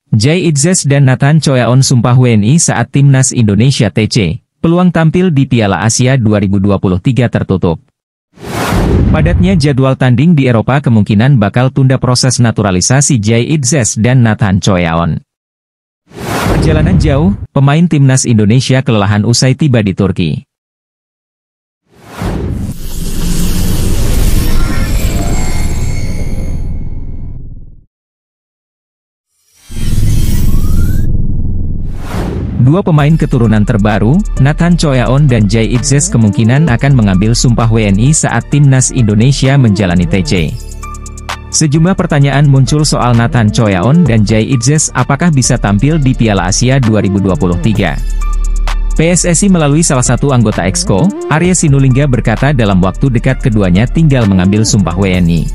Jay Itzes dan Nathan Choyaon sumpah WNI saat Timnas Indonesia TC. Peluang tampil di Piala Asia 2023 tertutup. Padatnya jadwal tanding di Eropa kemungkinan bakal tunda proses naturalisasi Jay Itzes dan Nathan Choyaon. Perjalanan jauh, pemain Timnas Indonesia kelelahan usai tiba di Turki. Dua pemain keturunan terbaru, Nathan Choyaon dan Jay Itzes kemungkinan akan mengambil sumpah WNI saat Timnas Indonesia menjalani TC. Sejumlah pertanyaan muncul soal Nathan Choyaon dan Jay Itzes apakah bisa tampil di Piala Asia 2023. PSSI melalui salah satu anggota Exco, Arya Sinulinga berkata dalam waktu dekat keduanya tinggal mengambil sumpah WNI.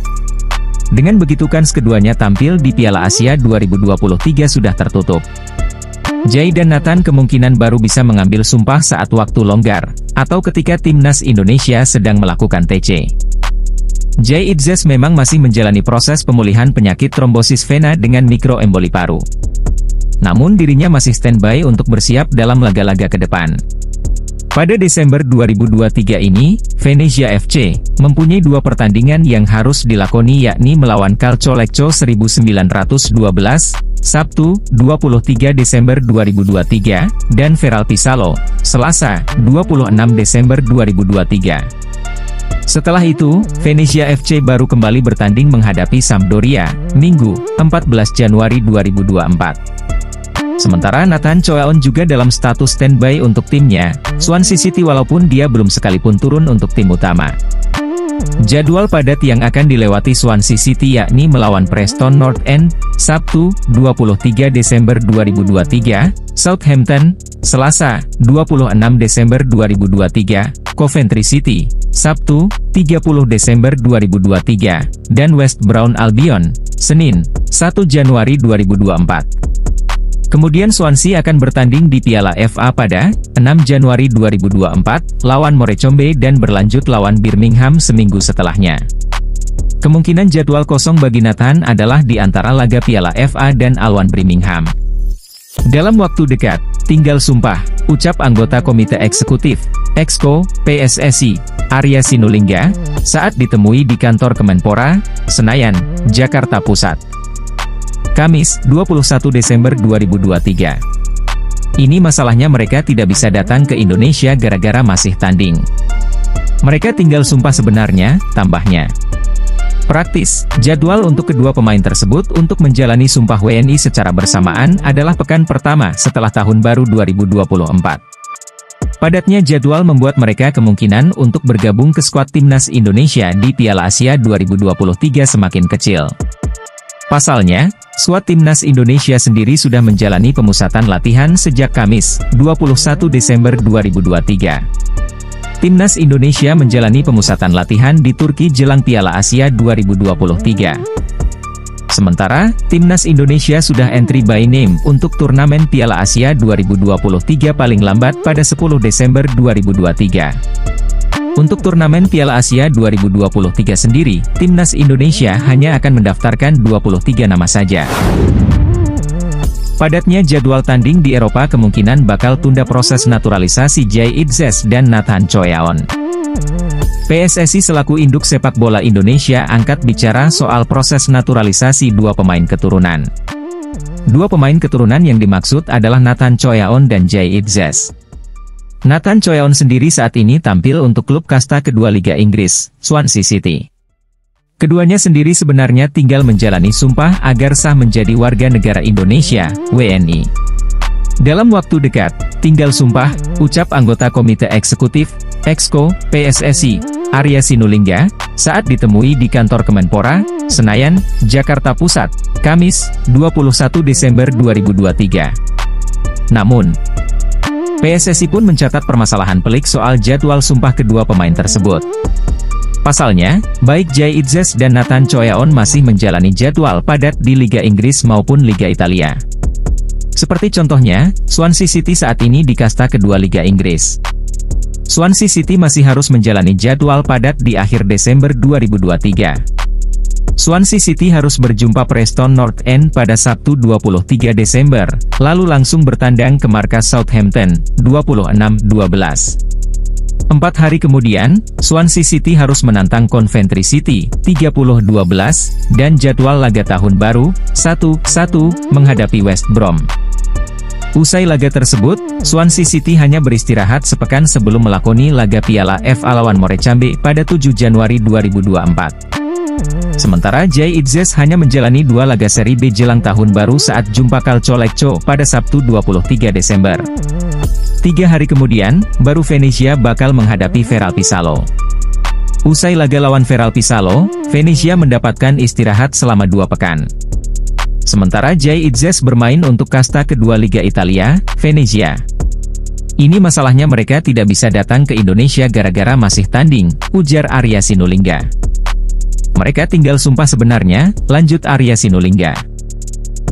Dengan begitu kans keduanya tampil di Piala Asia 2023 sudah tertutup. Jay dan Nathan kemungkinan baru bisa mengambil sumpah saat waktu longgar, atau ketika Timnas Indonesia sedang melakukan TC. Jay Itzes memang masih menjalani proses pemulihan penyakit trombosis vena dengan mikroemboli paru. Namun dirinya masih standby untuk bersiap dalam laga-laga ke depan. Pada Desember 2023 ini, Venezia FC mempunyai dua pertandingan yang harus dilakoni yakni melawan Calcio Lecco 1912, Sabtu, 23 Desember 2023, dan Feral Pisalo, Selasa, 26 Desember 2023. Setelah itu, Venezia FC baru kembali bertanding menghadapi Sampdoria, Minggu, 14 Januari 2024. Sementara Nathan Choyaon juga dalam status standby untuk timnya, Swansea City walaupun dia belum sekalipun turun untuk tim utama. Jadwal padat yang akan dilewati Swansea City yakni melawan Preston North End, Sabtu, 23 Desember 2023, Southampton, Selasa, 26 Desember 2023, Coventry City, Sabtu, 30 Desember 2023, dan West Brom Albion, Senin, 1 Januari 2024. Kemudian Swansea akan bertanding di Piala FA pada 6 Januari 2024, lawan Morecambe dan berlanjut lawan Birmingham seminggu setelahnya. Kemungkinan jadwal kosong bagi Nathan adalah di antara laga Piala FA dan Alwan Birmingham. Dalam waktu dekat, tinggal sumpah, ucap anggota Komite Eksekutif, Exco, PSSI, Arya Sinulinga, saat ditemui di kantor Kemenpora, Senayan, Jakarta Pusat. Kamis, 21 Desember 2023. Ini masalahnya mereka tidak bisa datang ke Indonesia gara-gara masih tanding. Mereka tinggal sumpah sebenarnya, tambahnya. Praktis, jadwal untuk kedua pemain tersebut untuk menjalani sumpah WNI secara bersamaan adalah pekan pertama setelah tahun baru 2024. Padatnya jadwal membuat mereka kemungkinan untuk bergabung ke skuad Timnas Indonesia di Piala Asia 2023 semakin kecil. Pasalnya, skuad Timnas Indonesia sendiri sudah menjalani pemusatan latihan sejak Kamis, 21 Desember 2023. Timnas Indonesia menjalani pemusatan latihan di Turki jelang Piala Asia 2023. Sementara, Timnas Indonesia sudah entry by name untuk turnamen Piala Asia 2023 paling lambat pada 10 Desember 2023. Untuk turnamen Piala Asia 2023 sendiri, Timnas Indonesia hanya akan mendaftarkan 23 nama saja. Padatnya jadwal tanding di Eropa kemungkinan bakal tunda proses naturalisasi Jay Itzes dan Nathan Choyaon. PSSI selaku induk sepak bola Indonesia angkat bicara soal proses naturalisasi dua pemain keturunan. Dua pemain keturunan yang dimaksud adalah Nathan Choyaon dan Jay Itzes. Nathan Choyaon sendiri saat ini tampil untuk klub kasta kedua Liga Inggris, Swansea City. Keduanya sendiri sebenarnya tinggal menjalani sumpah agar sah menjadi warga negara Indonesia, WNI. Dalam waktu dekat, tinggal sumpah, ucap anggota Komite Eksekutif, Exco, PSSI, Arya Sinulinga, saat ditemui di kantor Kemenpora, Senayan, Jakarta Pusat, Kamis, 21 Desember 2023. Namun, PSSI pun mencatat permasalahan pelik soal jadwal sumpah kedua pemain tersebut. Pasalnya, baik Jay Itzes dan Nathan Choyaon masih menjalani jadwal padat di Liga Inggris maupun Liga Italia. Seperti contohnya, Swansea City saat ini di kasta kedua Liga Inggris. Swansea City masih harus menjalani jadwal padat di akhir Desember 2023. Swansea City harus berjumpa Preston North End pada Sabtu 23 Desember, lalu langsung bertandang ke markas Southampton, 26-12. 4 hari kemudian, Swansea City harus menantang Coventry City, 30-12, dan jadwal laga tahun baru, 1-1, menghadapi West Brom. Usai laga tersebut, Swansea City hanya beristirahat sepekan sebelum melakoni laga Piala FA lawan Morecambe pada 7 Januari 2024. Sementara Jay Itzes hanya menjalani 2 laga seri B jelang tahun baru saat jumpa Calcio Lecce pada Sabtu 23 Desember. 3 hari kemudian, baru Venezia bakal menghadapi Veralpisalo. Usai laga lawan Veralpisalo, Venezia mendapatkan istirahat selama 2 pekan. Sementara Jay Itzes bermain untuk kasta kedua Liga Italia, Venezia. Ini masalahnya mereka tidak bisa datang ke Indonesia gara-gara masih tanding, ujar Arya Sinulinga. Mereka tinggal sumpah sebenarnya, lanjut Arya Sinulinga.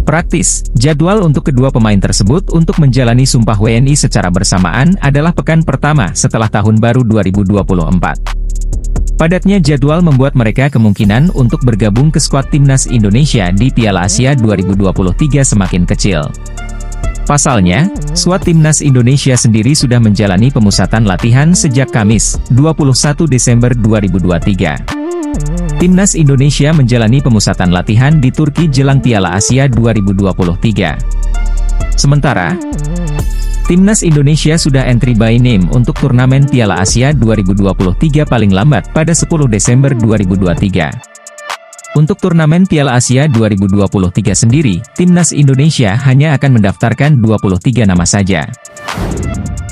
Praktis, jadwal untuk kedua pemain tersebut untuk menjalani sumpah WNI secara bersamaan adalah pekan pertama setelah tahun baru 2024. Padatnya jadwal membuat mereka kemungkinan untuk bergabung ke skuad timnas Indonesia di Piala Asia 2023 semakin kecil. Pasalnya, skuad timnas Indonesia sendiri sudah menjalani pemusatan latihan sejak Kamis, 21 Desember 2023. Timnas Indonesia menjalani pemusatan latihan di Turki jelang Piala Asia 2023. Sementara, Timnas Indonesia sudah entry by name untuk turnamen Piala Asia 2023 paling lambat pada 10 Desember 2023. Untuk turnamen Piala Asia 2023 sendiri, Timnas Indonesia hanya akan mendaftarkan 23 nama saja.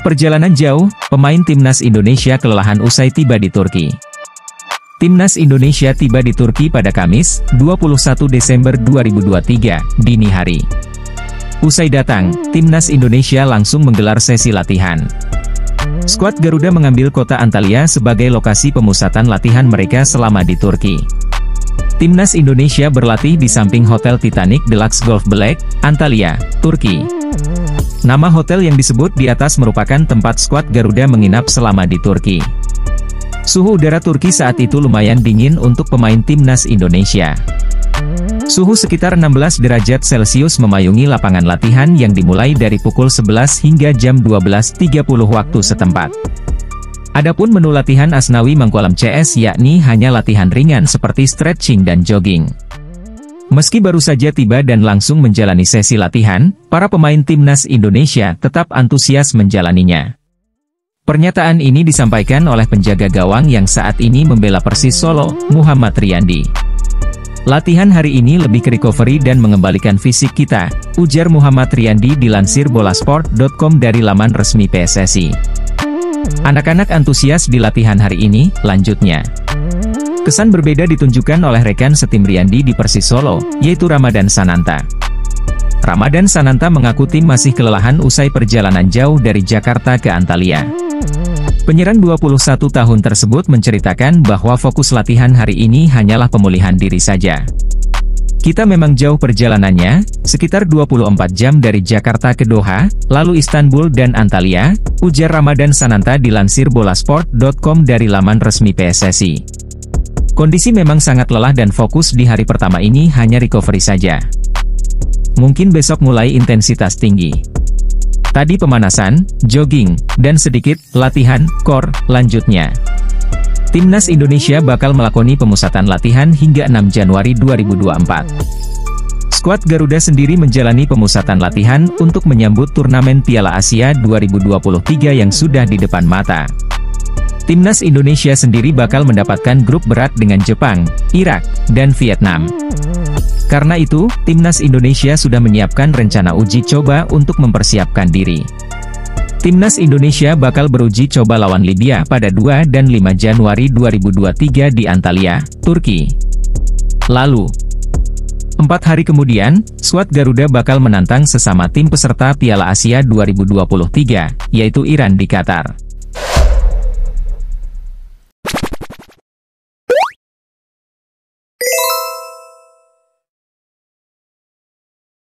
Perjalanan jauh, pemain Timnas Indonesia kelelahan usai tiba di Turki. Timnas Indonesia tiba di Turki pada Kamis, 21 Desember 2023, dini hari. Usai datang, Timnas Indonesia langsung menggelar sesi latihan. Skuad Garuda mengambil kota Antalya sebagai lokasi pemusatan latihan mereka selama di Turki. Timnas Indonesia berlatih di samping Hotel Titanic Deluxe Golf Black, Antalya, Turki. Nama hotel yang disebut di atas merupakan tempat skuad Garuda menginap selama di Turki. Suhu udara Turki saat itu lumayan dingin untuk pemain Timnas Indonesia. Suhu sekitar 16 derajat Celcius memayungi lapangan latihan yang dimulai dari pukul 11 hingga jam 12.30 waktu setempat. Adapun menu latihan Asnawi Mangkualam CS yakni hanya latihan ringan seperti stretching dan jogging. Meski baru saja tiba dan langsung menjalani sesi latihan, para pemain Timnas Indonesia tetap antusias menjalaninya. Pernyataan ini disampaikan oleh penjaga gawang yang saat ini membela Persis Solo, Muhammad Riyandi. Latihan hari ini lebih ke recovery dan mengembalikan fisik kita, ujar Muhammad Riyandi dilansir bolasport.com dari laman resmi PSSI. Anak-anak antusias di latihan hari ini, lanjutnya. Kesan berbeda ditunjukkan oleh rekan setim Riyandi di Persis Solo, yaitu Ramadan Sananta. Ramadan Sananta mengaku tim masih kelelahan usai perjalanan jauh dari Jakarta ke Antalya. Penyerang 21 tahun tersebut menceritakan bahwa fokus latihan hari ini hanyalah pemulihan diri saja. Kita memang jauh perjalanannya, sekitar 24 jam dari Jakarta ke Doha, lalu Istanbul dan Antalya, ujar Ramadan Sananta dilansir bolasport.com dari laman resmi PSSI. Kondisi memang sangat lelah dan fokus di hari pertama ini hanya recovery saja. Mungkin besok mulai intensitas tinggi. Tadi pemanasan, jogging, dan sedikit latihan core, lanjutnya. Timnas Indonesia bakal melakoni pemusatan latihan hingga 6 Januari 2024. Skuad Garuda sendiri menjalani pemusatan latihan untuk menyambut turnamen Piala Asia 2023 yang sudah di depan mata. Timnas Indonesia sendiri bakal mendapatkan grup berat dengan Jepang, Irak, dan Vietnam. Karena itu, Timnas Indonesia sudah menyiapkan rencana uji coba untuk mempersiapkan diri. Timnas Indonesia bakal beruji coba lawan Libya pada 2 dan 5 Januari 2023 di Antalya, Turki. Lalu, 4 hari kemudian, skuad Garuda bakal menantang sesama tim peserta Piala Asia 2023, yaitu Iran di Qatar.